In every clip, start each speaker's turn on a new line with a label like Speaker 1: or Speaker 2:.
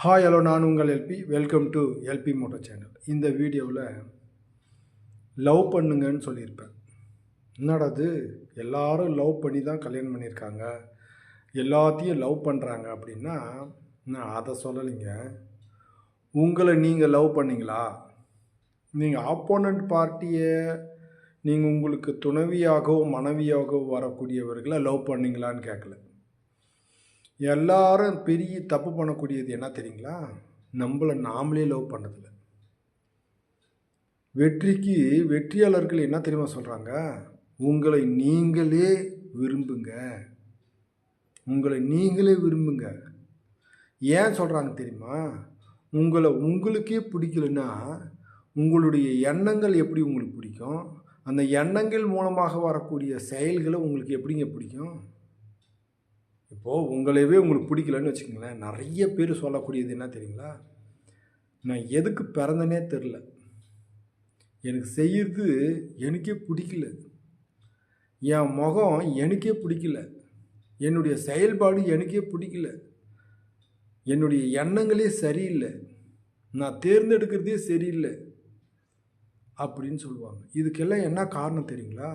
Speaker 1: Hi hello, நான் உங்கள் L P. Welcome to L P moto channel. இந்த வீடியோவில் லவ் பண்ணுங்கன்னு சொல்லியிருப்பேன். என்னடா அது, எல்லாரும் லவ் பண்ணி தான் கல்யாணம் பண்ணியிருக்காங்க, எல்லாத்தையும் லவ் பண்ணுறாங்க அப்படின்னா நான் அதை சொல்லலைங்க. உங்களை நீங்கள் லவ் பண்ணிங்களா? நீங்கள் ஆப்போனண்ட் பார்ட்டியை நீங்கள் உங்களுக்கு துணைவியாகவோ மனைவியாகவோ வரக்கூடியவர்களை லவ் பண்ணிங்களான்னு கேட்கல. எல்லாரும் பெரிய தப்பு பண்ணக்கூடியது என்ன தெரியுங்களா? நம்மளை நாமளே லவ் பண்ணதில்ல. வெற்றியாளர்கள் என்ன தெரியுமா சொல்கிறாங்க? உங்களை நீங்களே விரும்புங்க, உங்களை நீங்களே விரும்புங்க. ஏன் சொல்கிறாங்க தெரியுமா? உங்களுக்கே பிடிக்கலன்னா உங்களுடைய எண்ணங்கள் எப்படி உங்களுக்கு பிடிக்கும்? அந்த எண்ணங்கள் மூலமாக வரக்கூடிய செயல்களை உங்களுக்கு எப்படிங்க பிடிக்கும்? இப்போது உங்களையவே உங்களுக்கு பிடிக்கலன்னு வச்சுக்கோங்களேன். நிறைய பேர் சொல்லக்கூடியது என்ன தெரியுங்களா? நான் எதுக்கு பிறந்தனே தெரில, எனக்கு செய்கிறது எனக்கே பிடிக்கல, என் முகம் எனக்கே பிடிக்கல, என்னுடைய செயல்பாடு எனக்கே பிடிக்கல, என்னுடைய எண்ணங்களே சரியில்லை, நான் தேர்ந்தெடுக்கிறதே சரியில்லை அப்படின்னு சொல்லுவாங்க. இதுக்கெல்லாம் என்ன காரணம் தெரியுங்களா?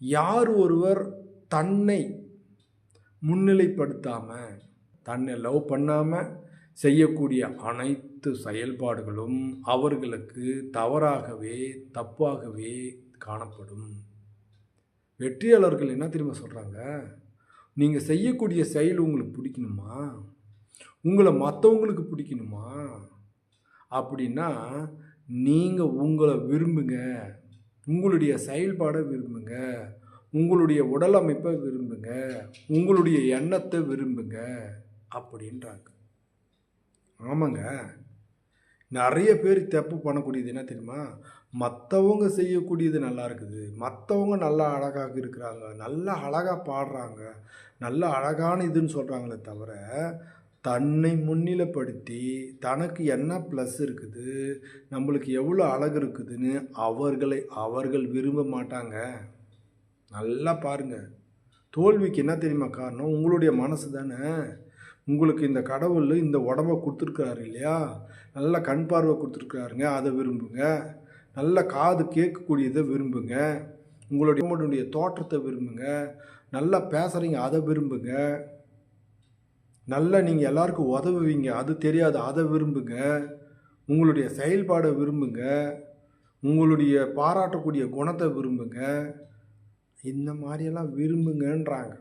Speaker 1: யார் ஒருவர் தன்னை முன்னிலைப்படுத்தாமல், தன்னை லவ் பண்ணாமல் செய்யக்கூடிய அனைத்து செயல்பாடுகளும் அவர்களுக்கு தவறாகவே தப்பாகவே காணப்படும். வெற்றியாளர்கள் என்ன தெரியுமா சொல்கிறாங்க? நீங்கள் செய்யக்கூடிய செயல் உங்களுக்கு பிடிக்கணுமா, உங்களை மற்றவங்களுக்கு பிடிக்கணுமா அப்படின்னா நீங்கள் உங்களை விரும்புங்க, உங்களுடைய செயல்பாடை விரும்புங்க, உங்களுடைய உடல் அமைப்பை விரும்புங்க, உங்களுடைய எண்ணத்தை விரும்புங்க அப்படின்றாங்க. ஆமாங்க, நிறைய பேர் தப்பு பண்ணக்கூடியது என்ன தெரியுமா? மற்றவங்க செய்யக்கூடியது நல்லா இருக்குது, மற்றவங்க நல்லா அழகாக இருக்கிறாங்க, நல்லா அழகாக பாடுறாங்க, நல்லா அழகான இதுன்னு சொல்கிறாங்களே தவிர தன்னை முன்னிலைப்படுத்தி தனக்கு என்ன ப்ளஸ் இருக்குது, நம்மளுக்கு எவ்வளோ அழகு இருக்குதுன்னு அவர்கள் விரும்ப மாட்டாங்க. நல்லா பாருங்கள். தோல்விக்கு என்ன தெரியுமா காரணம்? உங்களுடைய மனசு தானே. உங்களுக்கு இந்த கடவுள் இந்த உடம்பை கொடுத்துருக்காரு இல்லையா? நல்ல கண் பார்வை கொடுத்துருக்காருங்க, அதை விரும்புங்க. நல்ல காது கேட்கக்கூடியதை விரும்புங்க. உங்களுடைய தோற்றத்தை விரும்புங்க. நல்லா பேசுகிறீங்க, அதை விரும்புங்க. நல்லா நீங்கள் எல்லாருக்கும் உதவுவீங்க, அது தெரியாது, அதை விரும்புங்க. உங்களுடைய செயல்பாடை விரும்புங்க, உங்களுடைய பாராட்டக்கூடிய குணத்தை விரும்புங்க. இந்த மாதிரியெல்லாம் விரும்புங்கன்றாங்க.